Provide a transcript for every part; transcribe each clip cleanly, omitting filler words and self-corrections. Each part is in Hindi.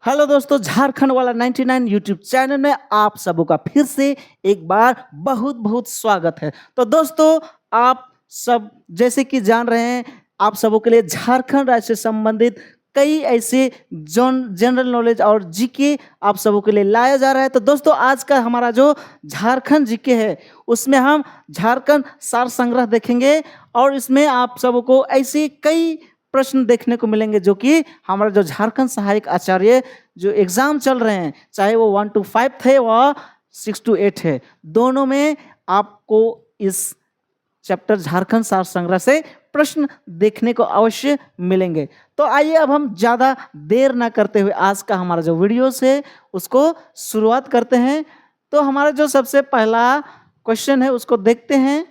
हेलो दोस्तों, झारखंड वाला 99 यूट्यूब चैनल में आप सबों का फिर से एक बार बहुत बहुत स्वागत है। तो दोस्तों, आप सब जैसे कि जान रहे हैं, आप सबों के लिए झारखंड राज्य से संबंधित कई ऐसे जनरल नॉलेज और जीके आप सबों के लिए लाया जा रहा है। तो दोस्तों, आज का हमारा जो झारखंड जीके है उसमें हम झारखंड सार संग्रह देखेंगे और इसमें आप सबों को ऐसी कई प्रश्न देखने को मिलेंगे जो कि हमारा जो झारखंड सहायक आचार्य जो एग्जाम चल रहे हैं, चाहे वो 1 to 5 थे व 6 to 8 है, दोनों में आपको इस चैप्टर झारखंड सार संग्रह से प्रश्न देखने को अवश्य मिलेंगे। तो आइए अब हम ज़्यादा देर ना करते हुए आज का हमारा जो वीडियोस है उसको शुरुआत करते हैं। तो हमारा जो सबसे पहला क्वेश्चन है उसको देखते हैं।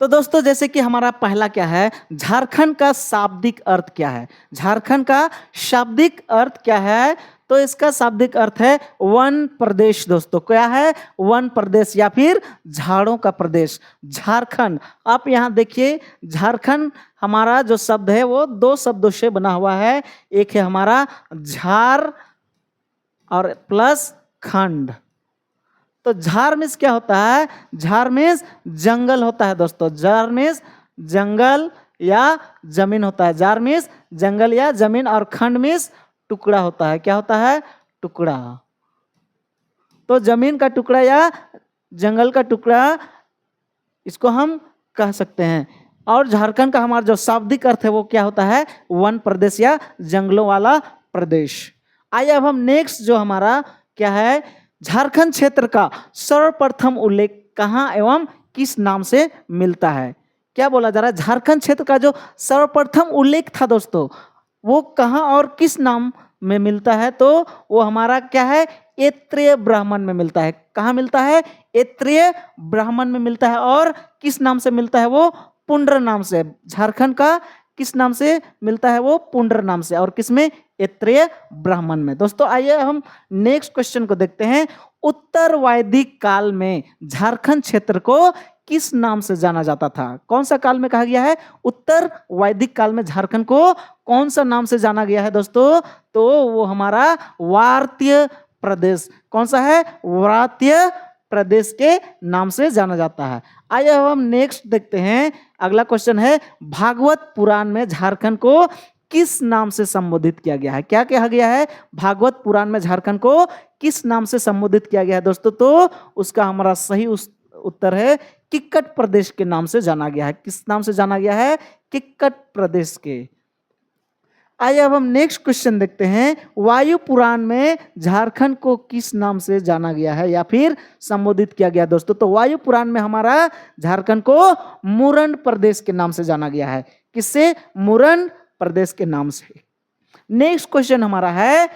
तो दोस्तों, जैसे कि हमारा पहला क्या है, झारखंड का शाब्दिक अर्थ क्या है? झारखंड का शाब्दिक अर्थ क्या है? तो इसका शाब्दिक अर्थ है वन प्रदेश। दोस्तों, क्या है? वन प्रदेश या फिर झाड़ों का प्रदेश। झारखंड, आप यहाँ देखिए, झारखंड हमारा जो शब्द है वो दो शब्दों से बना हुआ है। एक है हमारा झार और प्लस खंड। तो झार मीन्स क्या होता है? झार मीन्स जंगल होता है दोस्तों। झार मीन्स जंगल या जमीन होता है। झार मीन्स जंगल या जमीन और खंड मीन्स टुकड़ा होता है। क्या होता है? टुकड़ा। तो जमीन का टुकड़ा या जंगल का टुकड़ा, इसको हम कह सकते हैं। और झारखंड का हमारा जो शाब्दिक अर्थ है वो क्या होता है? वन प्रदेश या जंगलों वाला प्रदेश। आइए अब हम नेक्स्ट जो हमारा क्या है, झारखंड क्षेत्र का सर्वप्रथम उल्लेख कहाँ एवं किस नाम से मिलता है? क्या बोला जा रहा है? झारखंड क्षेत्र का जो सर्वप्रथम उल्लेख था दोस्तों, वो कहाँ और किस नाम में मिलता है? तो वो हमारा क्या है? ऐत्रेय ब्राह्मण में मिलता है। कहाँ मिलता है? ऐत्रेय ब्राह्मण में मिलता है। और किस नाम से मिलता है? वो पुंड्र नाम से। झारखंड का किस नाम से मिलता है? वो पुंड्र नाम से। और किसमें? ऐत्रेय ब्राह्मण में। दोस्तों, आइए हम नेक्स्ट क्वेश्चन को देखते हैं। उत्तर वैदिक काल में झारखंड क्षेत्र को किस नाम से जाना जाता था? कौन सा काल में कहा गया है? उत्तर वैदिक काल में झारखंड को कौन सा नाम से जाना गया है दोस्तों? तो वो हमारा वार्त्य प्रदेश। कौन सा है? वार्त्य प्रदेश के नाम से जाना जाता है। आइए अब हम नेक्स्ट देखते हैं। अगला क्वेश्चन है, भागवत पुराण में झारखंड को किस नाम से संबोधित किया गया है? क्या कहा गया है? भागवत पुराण में झारखंड को किस नाम से संबोधित किया गया है दोस्तों? तो उसका हमारा सही उत्तर है किक्कट प्रदेश के नाम से जाना गया है। किस नाम से जाना गया है? किक्कट प्रदेश के। आइए अब हम नेक्स्ट क्वेश्चन देखते हैं। वायु पुराण में झारखंड को किस नाम से जाना गया है या फिर संबोधित किया गया दोस्तों? तो वायु पुराण में हमारा झारखंड को मुरन प्रदेश के नाम से जाना गया है। किससे? मुरन प्रदेश के नाम से। नेक्स्ट क्वेश्चन हमारा है,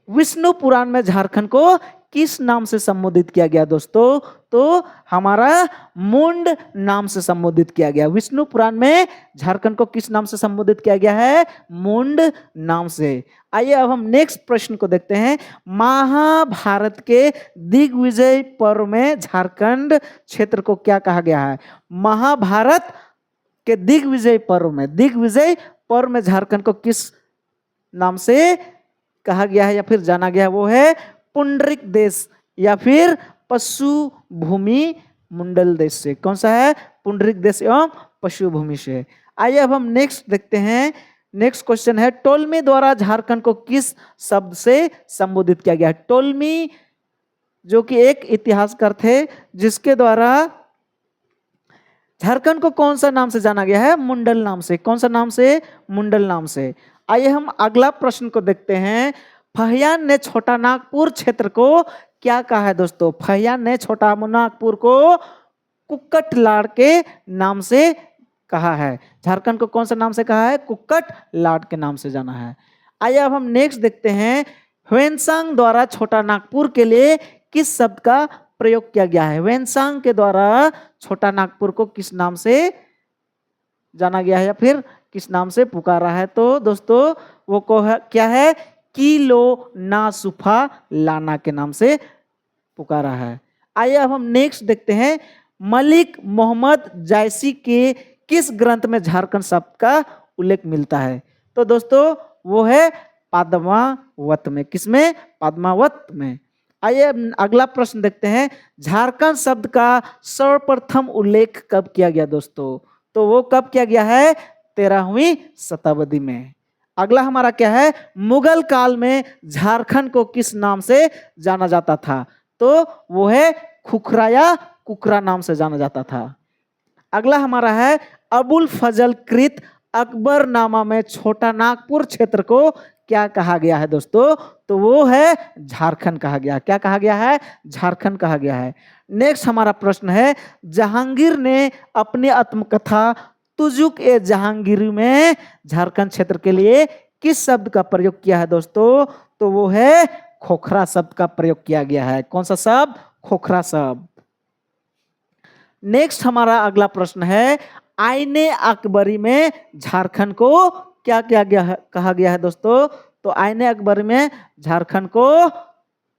विष्णु पुराण में झारखंड को किस नाम से संबोधित किया गया दोस्तों? तो हमारा मुंड नाम से संबोधित किया गया। विष्णु पुराण में झारखंड को किस नाम से संबोधित किया गया है? मुंड नाम से। आइए अब हम नेक्स्ट प्रश्न को देखते हैं। महाभारत के दिग्विजय पर्व में झारखंड क्षेत्र को क्या कहा गया है? महाभारत के दिग्विजय पर्व में झारखंड को किस नाम से कहा गया है या फिर जाना गया है? वो है पुंडरिक देश या फिर पशु भूमि मुंडल देश से। कौन सा है? पुंडरिक देश एवं पशु भूमि से। आइए अब हम नेक्स्ट देखते हैं। नेक्स्ट क्वेश्चन है, टोलमी द्वारा झारखंड को किस शब्द से संबोधित किया गया है? टोलमी जो कि एक इतिहासकार थे जिसके द्वारा झारखंड को कौन सा नाम से जाना गया है? मुंडल नाम से। कौन सा नाम से? मुंडल नाम से। आइए हम अगला प्रश्न को देखते हैं। फहियान ने छोटा नागपुर क्षेत्र को क्या कहा है दोस्तों? फहियान ने छोटा नागपुर को कुक्कट लाड़ के नाम से कहा है। झारखंड को कौन सा नाम से कहा है? कुक्कट लाड़ के नाम से जाना है। आइए अब हम नेक्स्ट देखते हैं। ह्वेनसांग द्वारा छोटा नागपुर के लिए किस शब्द का प्रयोग किया गया है? ह्वेनसांग के द्वारा छोटा नागपुर को किस नाम से जाना गया है या फिर किस नाम से पुकारा है? तो दोस्तों, वो क्या है? किलो ना सुफा लाना के नाम से पुकारा है। आइए अब हम नेक्स्ट देखते हैं। मलिक मोहम्मद जायसी के किस ग्रंथ में झारखंड शब्द का उल्लेख मिलता है? तो दोस्तों वो है पद्मावत में। किसमें? पद्मावत में। आइए अगला प्रश्न देखते हैं। झारखंड शब्द का सर्वप्रथम उल्लेख कब किया गया दोस्तों? तो वो कब किया गया है? 13वीं शताब्दी में। अगला हमारा क्या है? मुगल काल में झारखंड को किस नाम से जाना जाता था? तो वो है खुखरा या कुकरा नाम से जाना जाता था। अगला हमारा है अबुल फजल कृत अकबरनामा में छोटा नागपुर क्षेत्र को क्या कहा गया है दोस्तों? तो वो है झारखंड कहा गया। क्या कहा गया है? झारखंड कहा गया है। नेक्स्ट हमारा प्रश्न है जहांगीर ने अपनी आत्मकथा तुजुक ए जहांगीरी में झारखंड क्षेत्र के लिए किस शब्द का प्रयोग किया है दोस्तों? तो वो है खोखरा शब्द का प्रयोग किया गया है। कौन सा शब्द? खोखरा शब्द। नेक्स्ट हमारा अगला प्रश्न है आईने अकबरी में झारखंड को क्या किया गया है? कहा गया है दोस्तों? तो आईने अकबरी में झारखंड को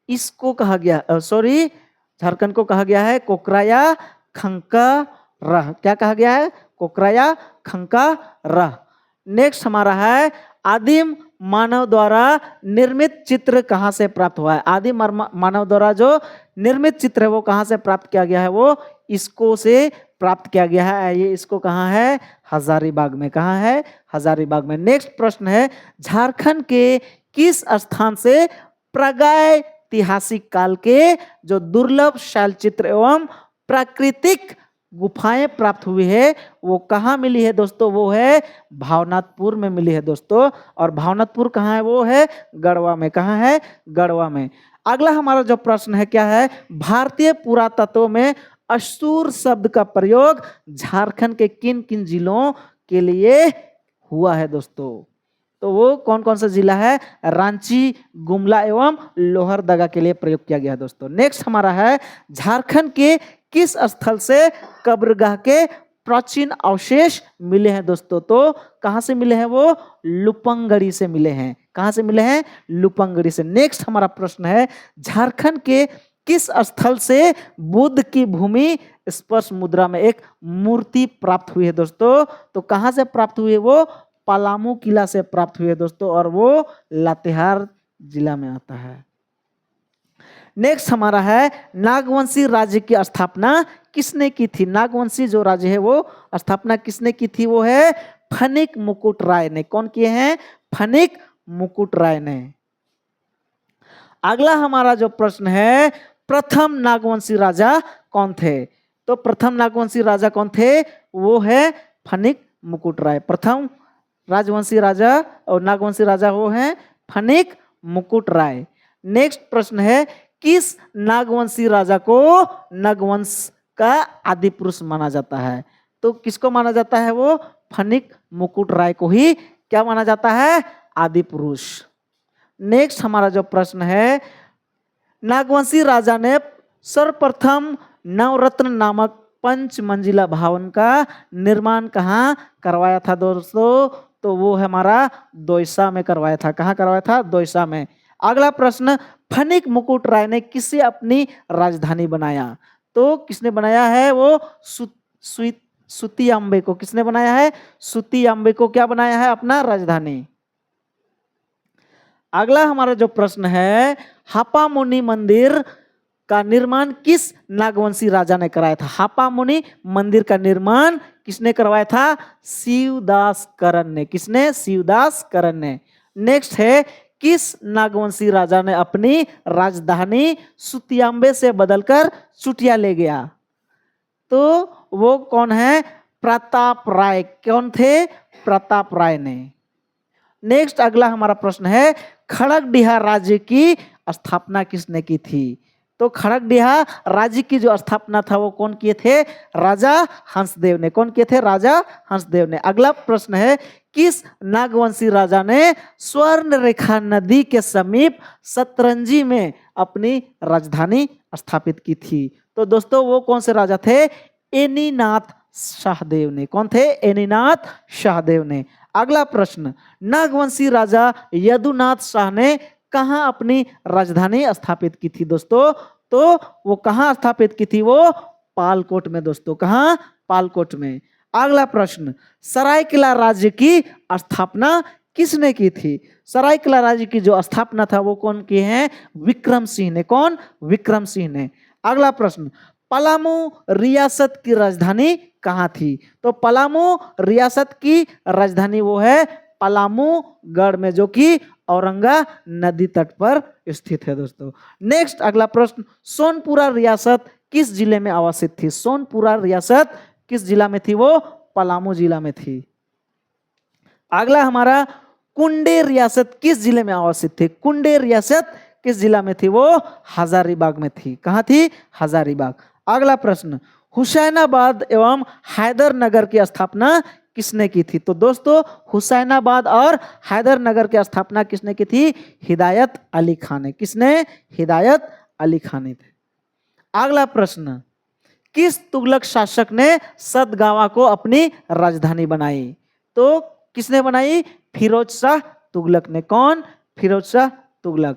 इसको कहा गया, सॉरी, झारखंड को कहा गया है कोकराया खंका रह। क्या कहा गया है? कोकराया खंका रह। नेक्स्ट हमारा है आदिम मानव द्वारा निर्मित चित्र कहाँ से प्राप्त हुआ है? आदिम मानव द्वारा जो निर्मित चित्र है वो कहाँ से प्राप्त किया गया है? वो इसको से प्राप्त किया गया है। ये इसको कहाँ है? हजारीबाग में। कहाँ है? हजारीबाग में। नेक्स्ट प्रश्न है झारखंड के किस स्थान से प्रागैतिहासिक काल के जो दुर्लभ शैलचित्र एवं प्राकृतिक गुफाएं प्राप्त हुई है वो कहाँ मिली है दोस्तों? वो है भावनाथपुर में मिली है दोस्तों। और भावनाथपुर कहाँ है? वो है गढ़वा में। कहाँ है? गढ़वा में। अगला हमारा जो प्रश्न है क्या है? भारतीय पुरातत्व में असुर शब्द का प्रयोग झारखंड के किन किन जिलों के लिए हुआ है दोस्तों? तो वो कौन कौन सा जिला है? रांची, गुमला एवं लोहरदगा के लिए प्रयोग किया गया है दोस्तों। नेक्स्ट हमारा है झारखंड के किस स्थल से कब्रगाह के प्राचीन अवशेष मिले हैं दोस्तों? तो कहां से मिले हैं? वो लुपंगड़ी से मिले हैं। कहां से मिले हैं? लुपंगड़ी से। नेक्स्ट हमारा प्रश्न है झारखंड के किस स्थल से बुद्ध की भूमि स्पर्श मुद्रा में एक मूर्ति प्राप्त हुई है दोस्तों? तो कहां से प्राप्त हुई है? वो पलामू किला से प्राप्त हुई है दोस्तों और वो लातेहार जिला में आता है। नेक्स्ट हमारा है नागवंशी राज्य की स्थापना किसने की थी? नागवंशी जो राज्य है वो स्थापना किसने की थी? वो है फनिक मुकुट राय ने। कौन किए हैं? फनिक मुकुट राय ने। अगला हमारा जो प्रश्न है प्रथम नागवंशी राजा कौन थे? तो प्रथम नागवंशी राजा कौन थे? वो है फनिक मुकुट राय। प्रथम राजवंशी राजा और नागवंशी राजा वो हैं फनिक मुकुट राय। नेक्स्ट प्रश्न है किस नागवंशी राजा को नागवंश का आदि पुरुष माना जाता है? तो किसको माना जाता है? वो फनिक मुकुट राय को ही क्या माना जाता है? आदि पुरुष। नेक्स्ट हमारा जो प्रश्न है नागवंशी राजा ने सर्वप्रथम नवरत्न नामक पंच मंजिला भवन का निर्माण कहाँ करवाया था दोस्तों? तो वो हमारा दोयसा में करवाया था। कहाँ करवाया था? दोयसा में। अगला प्रश्न फनिक मुकुट राय ने किसे अपनी राजधानी बनाया? तो किसने बनाया है? वो सुती अम्बे को। किसने बनाया है? सुती अम्बे को क्या बनाया है अपना राजधानी। अगला हमारा जो प्रश्न है हापा मुनि मंदिर का निर्माण किस नागवंशी राजा ने कराया था? हापा मुनि मंदिर का निर्माण किसने करवाया था? शिवदास करण ने। किसने? शिवदास करण ने। नेक्स्ट है किस नागवंशी राजा ने अपनी राजधानी सुतियाम्बे से बदलकर चुटिया ले गया? तो वो कौन है? प्रताप राय। कौन थे? प्रताप राय ने। नेक्स्ट अगला हमारा प्रश्न है खड़गडिहा राज्य की स्थापना किसने की थी? तो खड़गडिहा राज्य की जो स्थापना था वो कौन किए थे? राजा हंसदेव ने। कौन किए थे? राजा हंसदेव ने। अगला प्रश्न है किस नागवंशी राजा ने स्वर्ण रेखा नदी के समीप सतरंजी में अपनी राजधानी स्थापित की थी? तो दोस्तों वो कौन से राजा थे? एनीनाथ शाहदेव ने। कौन थे? एनीनाथ शाहदेव ने। अगला प्रश्न नागवंशी राजा यदुनाथ शाह ने कहाँ अपनी राजधानी स्थापित की थी दोस्तों? तो वो कहाँ स्थापित की थी? वो पालकोट में दोस्तों। कहाँ? पालकोट में। अगला प्रश्न, सरायकेला राज्य की स्थापना किसने की थी? सरायकेला राज्य की जो स्थापना था वो कौन की है? विक्रम सिंह ने। कौन? विक्रम सिंह ने। अगला प्रश्न, पलामू रियासत की राजधानी कहाँ थी? तो पलामू रियासत की राजधानी वो है पलामू गढ़ में, जो कि औरंगा नदी तट पर स्थित है दोस्तों। नेक्स्ट अगला प्रश्न, सोनपुरा रियासत किस जिले में अवस्थित थी? सोनपुरा रियासत किस जिला में थी? वो पलामू जिला में थी। अगला हमारा, कुंडे रियासत किस जिले में अवस्थित थी? कुंडे रियासत किस जिला में थी? वो हजारीबाग में थी। कहाँ थी? हजारीबाग। अगला प्रश्न, हुसैनाबाद एवं हैदरनगर की स्थापना किसने की थी? तो दोस्तों हुसैनाबाद और हैदरनगर की स्थापना किसने की थी? हिदायत अली खान ने। किसने? हिदायत अली खान ने थे। अगला प्रश्न, किस तुगलक शासक ने सतगावा को अपनी राजधानी बनाई? तो किसने बनाई? फिरोज शाह तुगलक ने। कौन? फिरोज शाह तुगलक।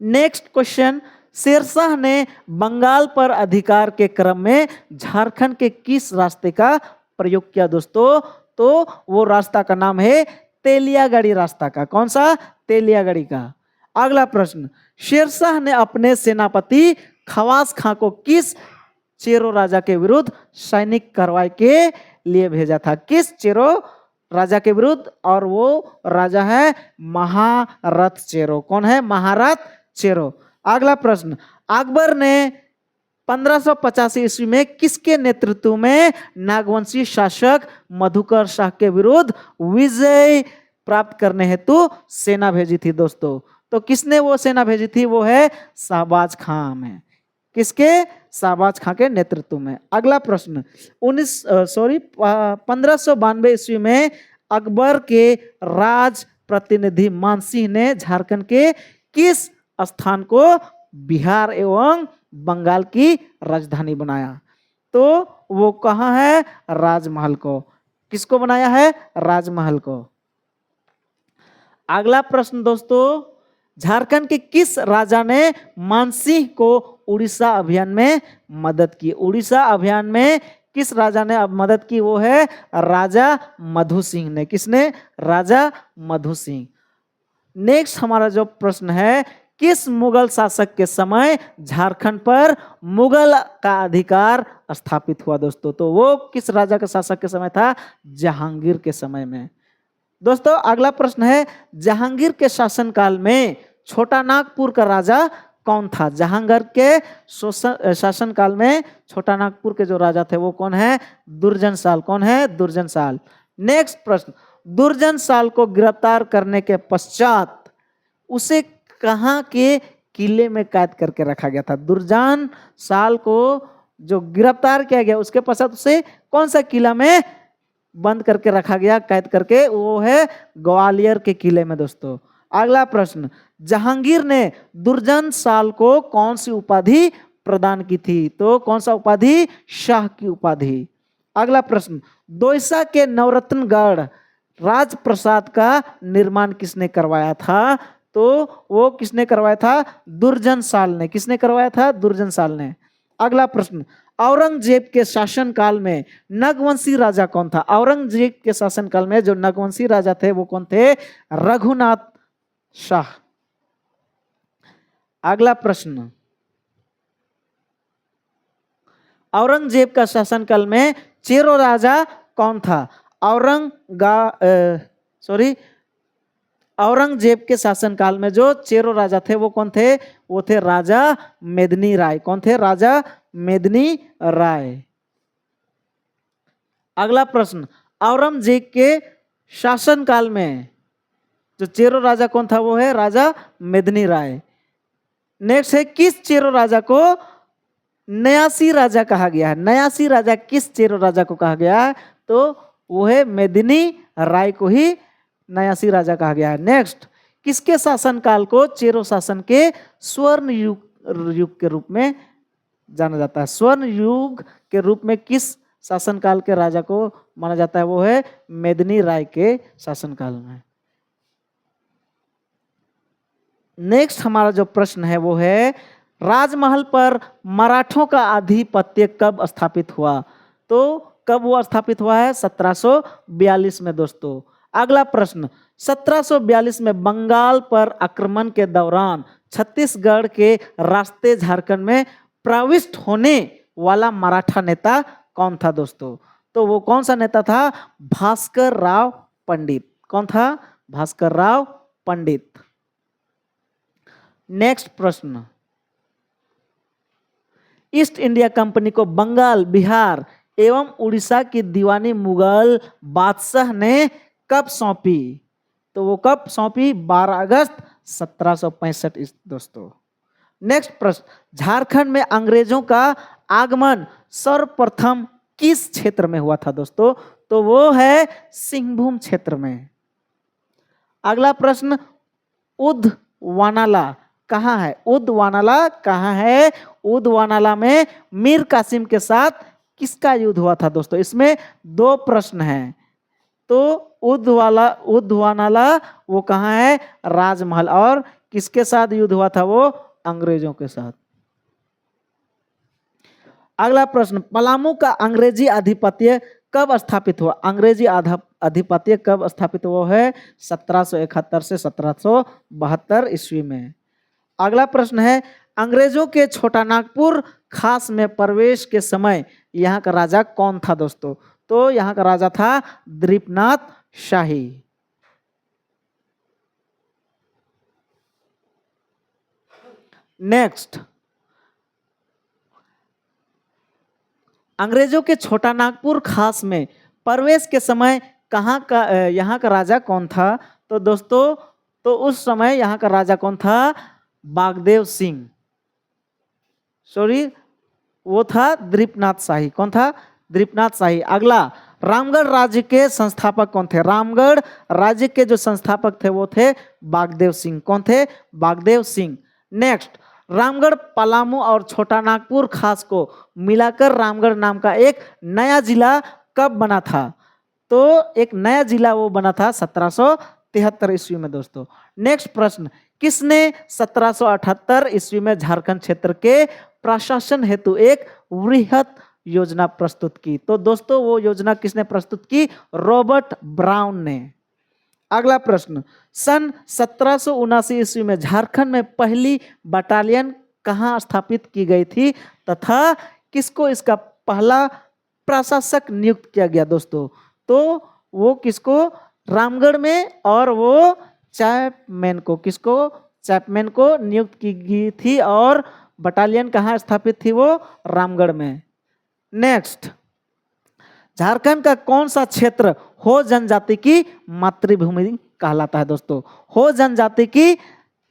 नेक्स्ट क्वेश्चन, शेरशाह ने बंगाल पर अधिकार के क्रम में झारखंड के किस रास्ते का प्रयोग किया दोस्तों? तो वो रास्ता का नाम है तेलियागढ़ी रास्ता का। कौन सा? तेलियागढ़ी का। अगला प्रश्न, शेरशाह ने अपने सेनापति खवास खां को किस चेरो राजा के विरुद्ध सैनिक कार्रवाई के लिए भेजा था? किस चेरो राजा के विरुद्ध? और वो राजा है महारथ चेरो। कौन है? महारथ चेरो। अगला प्रश्न, अकबर ने 1585 ईस्वी में किसके नेतृत्व में नागवंशी शासक मधुकर शाह के विरुद्ध विजय प्राप्त करने हेतु सेना भेजी थी दोस्तों? तो किसने वो सेना भेजी थी? वो है शाहबाज खां में। किसके? शाहबाज खां के नेतृत्व में। अगला प्रश्न, 1592 ईस्वी में अकबर के राज प्रतिनिधि मानसिंह ने झारखंड के किस स्थान को बिहार एवं बंगाल की राजधानी बनाया? तो वो कहाँ है? राजमहल को। किसको बनाया है? राजमहल को। अगला प्रश्न दोस्तों, झारखंड के किस राजा ने मानसिंह को उड़ीसा अभियान में मदद की? उड़ीसा अभियान में किस राजा ने अब मदद की? वो है राजा मधु सिंह ने। किसने? राजा मधु सिंह। नेक्स्ट हमारा जो प्रश्न है, किस मुगल शासक के समय झारखंड पर मुगल का अधिकार स्थापित हुआ दोस्तों? तो वो किस राजा के शासक के समय था? जहांगीर के समय में। दोस्तों अगला प्रश्न है, जहांगीर के शासनकाल में छोटा नागपुर का राजा कौन था? जहांगीर के शासनकाल में छोटा नागपुर के जो राजा थे वो कौन है? दुर्जन साल। कौन है? दुर्जन साल। नेक्स्ट प्रश्न, दुर्जन साल को गिरफ्तार करने के पश्चात उसे कहाँ के किले में कैद करके रखा गया था? दुर्जन साल को जो गिरफ्तार किया गया उसके पश्चात उसे कौन सा किला में बंद करके रखा गया, कैद करके? वो है ग्वालियर के किले में दोस्तों। अगला प्रश्न, जहांगीर ने दुर्जन साल को कौन सी उपाधि प्रदान की थी? तो कौन सा उपाधि? शाह की उपाधि। अगला प्रश्न, दोईसा के नवरत्नगढ़ राजप्रसाद का निर्माण किसने करवाया था? तो वो किसने करवाया था? दुर्जन साल ने। किसने करवाया था? दुर्जन साल ने। अगला प्रश्न, औरंगजेब के शासनकाल में नगवंशी राजा कौन था? औरंगजेब के शासनकाल में जो नगवंशी राजा थे वो कौन थे? रघुनाथ शाह। अगला प्रश्न, औरंगजेब का शासनकाल में चेरो राजा कौन था? औरंगजेब के शासनकाल में जो चेरो राजा थे वो कौन थे? वो थे राजा मेदिनी राय। कौन थे? राजा मेदिनी राय। अगला प्रश्न, औरंगजेब के शासनकाल में जो चेरो राजा कौन था? वो है राजा मेदिनी राय। नेक्स्ट है, किस चेरो राजा को नयासी राजा कहा गया है? नयासी राजा किस चेरो राजा को कहा गया है? तो वो है मेदिनी राय को ही नयासी राजा कहा गया है। नेक्स्ट, किसके शासनकाल को चेरो शासन के स्वर्ण युग के रूप में जाना जाता है? स्वर्ण युग के रूप में किस शासनकाल के राजा को माना जाता है? वो है मेदिनी राय के शासनकाल में। नेक्स्ट हमारा जो प्रश्न है वो है, राजमहल पर मराठों का आधिपत्य कब स्थापित हुआ? तो कब वो स्थापित हुआ है? 1742 में दोस्तों। अगला प्रश्न, 1742 में बंगाल पर आक्रमण के दौरान छत्तीसगढ़ के रास्ते झारखंड में प्रविष्ट होने वाला मराठा नेता कौन था दोस्तों? तो वो कौन सा नेता था? भास्कर राव पंडित। कौन था? भास्कर राव पंडित। नेक्स्ट प्रश्न, ईस्ट इंडिया कंपनी को बंगाल, बिहार एवं उड़ीसा की दीवानी मुगल बादशाह ने कब सौंपी? तो वो कब सौंपी? 12 अगस्त 1765 दोस्तों। नेक्स्ट प्रश्न, झारखंड में अंग्रेजों का आगमन सर्वप्रथम किस क्षेत्र में हुआ था दोस्तों? तो वो है सिंहभूम क्षेत्र में। अगला प्रश्न, उद्धवानाला कहाँ है? उद्धवानाला कहाँ है? उद्धवानाला में मीर कासिम के साथ किसका युद्ध हुआ था दोस्तों? इसमें दो प्रश्न हैं। तो उद्धवानाला वो कहाँ है? राजमहल। और किसके साथ युद्ध हुआ था? वो अंग्रेजों के साथ। अगला प्रश्न, पलामू का अंग्रेजी आधिपत्य कब स्थापित हुआ? अंग्रेजी आधिपत्य कब स्थापित हुआ है? 1771 से 1772 ईस्वी में। अगला प्रश्न है, अंग्रेजों के छोटा नागपुर खास में प्रवेश के समय यहाँ का राजा कौन था दोस्तों? तो यहाँ का राजा था द्वीपनाथ शाही। नेक्स्ट, अंग्रेजों के छोटा नागपुर खास में प्रवेश के समय यहाँ का राजा कौन था? तो दोस्तों, तो उस समय यहाँ का राजा कौन था? बागदेव सिंह। सॉरी, वो था द्वीपनाथ शाही। कौन था? द्वीपनाथ शाही। अगला, रामगढ़ राज्य के संस्थापक कौन थे? रामगढ़ राज्य के जो संस्थापक थे वो थे बागदेव सिंह। कौन थे? बागदेव सिंह। नेक्स्ट, रामगढ़, पलामू और छोटा नागपुर खास को मिलाकर रामगढ़ नाम का एक नया जिला कब बना था? तो एक नया जिला वो बना था 1773 ईस्वी में दोस्तों। नेक्स्ट प्रश्न, किसने 1778 ईस्वी में झारखंड क्षेत्र के प्रशासन हेतु एक वृहत योजना प्रस्तुत की? तो दोस्तों, वो योजना किसने प्रस्तुत की? रॉबर्ट ब्राउन ने। अगला प्रश्न, सन 1779 ईस्वी में झारखंड में पहली बटालियन कहाँ स्थापित की गई थी तथा किसको इसका पहला प्रशासक नियुक्त किया गया दोस्तों? तो वो किसको? रामगढ़ में। और वो चैपमैन को, किसको? चैपमैन को नियुक्त की गई थी। और बटालियन कहाँ स्थापित थी? वो रामगढ़ में। नेक्स्ट, झारखंड का कौन सा क्षेत्र हो जनजाति की मातृभूमि कहलाता है दोस्तों? हो जनजाति की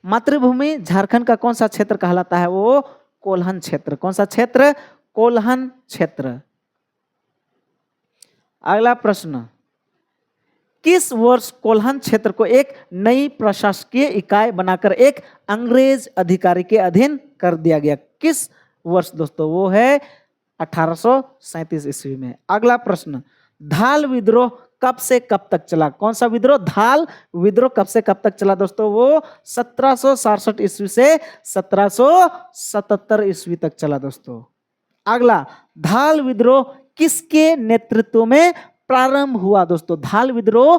मातृभूमि झारखंड का कौन सा क्षेत्र कहलाता है? वो कोल्हन क्षेत्र। कौन सा क्षेत्र? कोल्हन क्षेत्र। अगला प्रश्न, किस वर्ष कोल्हन क्षेत्र को एक नई प्रशासकीय इकाई बनाकर एक अंग्रेज अधिकारी के अधीन कर दिया गया? किस वर्ष दोस्तों? वो है 1837 ईस्वी में। अगला प्रश्न, धाल विद्रोह कब से कब तक चला? कौन सा विद्रोह? धाल विद्रोह कब से कब तक चला दोस्तों? वो 1767 ईस्वी से 1777 ईस्वी तक चला दोस्तों। अगला, धाल विद्रोह किसके नेतृत्व में प्रारंभ हुआ दोस्तों? धाल विद्रोह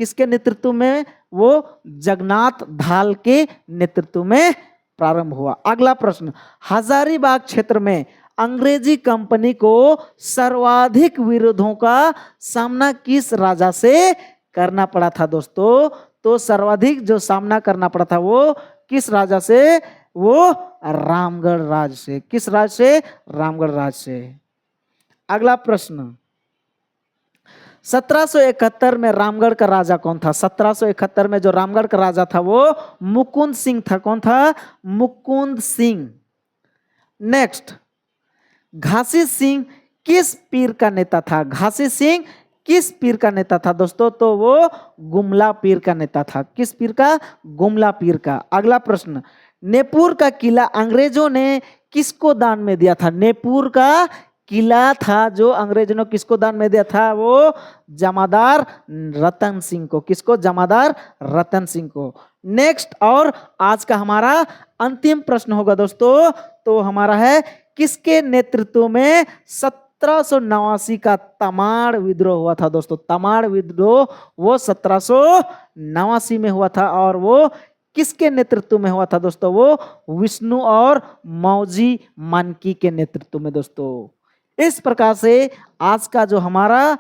किसके नेतृत्व में? वो जगन्नाथ धाल के नेतृत्व में प्रारंभ हुआ। अगला प्रश्न, हजारीबाग क्षेत्र में अंग्रेजी कंपनी को सर्वाधिक विरोधों का सामना किस राजा से करना पड़ा था दोस्तों? तो सर्वाधिक जो सामना करना पड़ा था वो किस राजा से? वो रामगढ़ राज से। किस राज से? रामगढ़ राज से। अगला प्रश्न, 1771 में रामगढ़ का राजा कौन था? 1771 में जो रामगढ़ का राजा था वो मुकुंद सिंह था। कौन था? मुकुंद सिंह। नेक्स्ट, घासी सिंह किस पीर का नेता था? घासी सिंह किस पीर का नेता था दोस्तों? तो वो गुमला पीर का नेता था। किस पीर का? गुमला पीर का। अगला प्रश्न, नेपुर का किला अंग्रेजों ने किसको दान में दिया था? नेपुर का किला था जो अंग्रेजों ने किसको दान में दिया था? वो जमादार रतन सिंह को। किसको? जमादार रतन सिंह को। नेक्स्ट और आज का हमारा अंतिम प्रश्न होगा दोस्तों, तो हमारा है किसके नेतृत्व में 1789 का तमाड़ विद्रोह हुआ था दोस्तों। तमाड़ विद्रोह वो 1789 में हुआ था और वो किसके नेतृत्व में हुआ था दोस्तों, वो विष्णु और मौजी मानकी के नेतृत्व में दोस्तों। इस प्रकार से आज का जो हमारा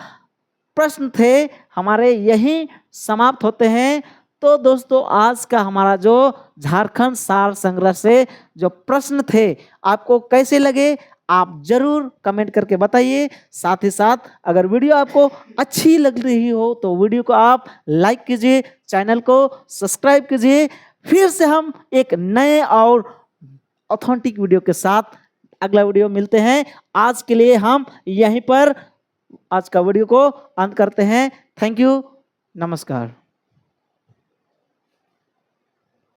प्रश्न थे हमारे यही समाप्त होते हैं। तो दोस्तों आज का हमारा जो झारखंड सार संग्रह से जो प्रश्न थे आपको कैसे लगे आप जरूर कमेंट करके बताइए। साथ ही साथ अगर वीडियो आपको अच्छी लग रही हो तो वीडियो को आप लाइक कीजिए, चैनल को सब्सक्राइब कीजिए। फिर से हम एक नए और ऑथेंटिक वीडियो के साथ अगला वीडियो मिलते हैं। आज के लिए हम यहीं पर आज का वीडियो को अंत करते हैं। थैंक यू, नमस्कार।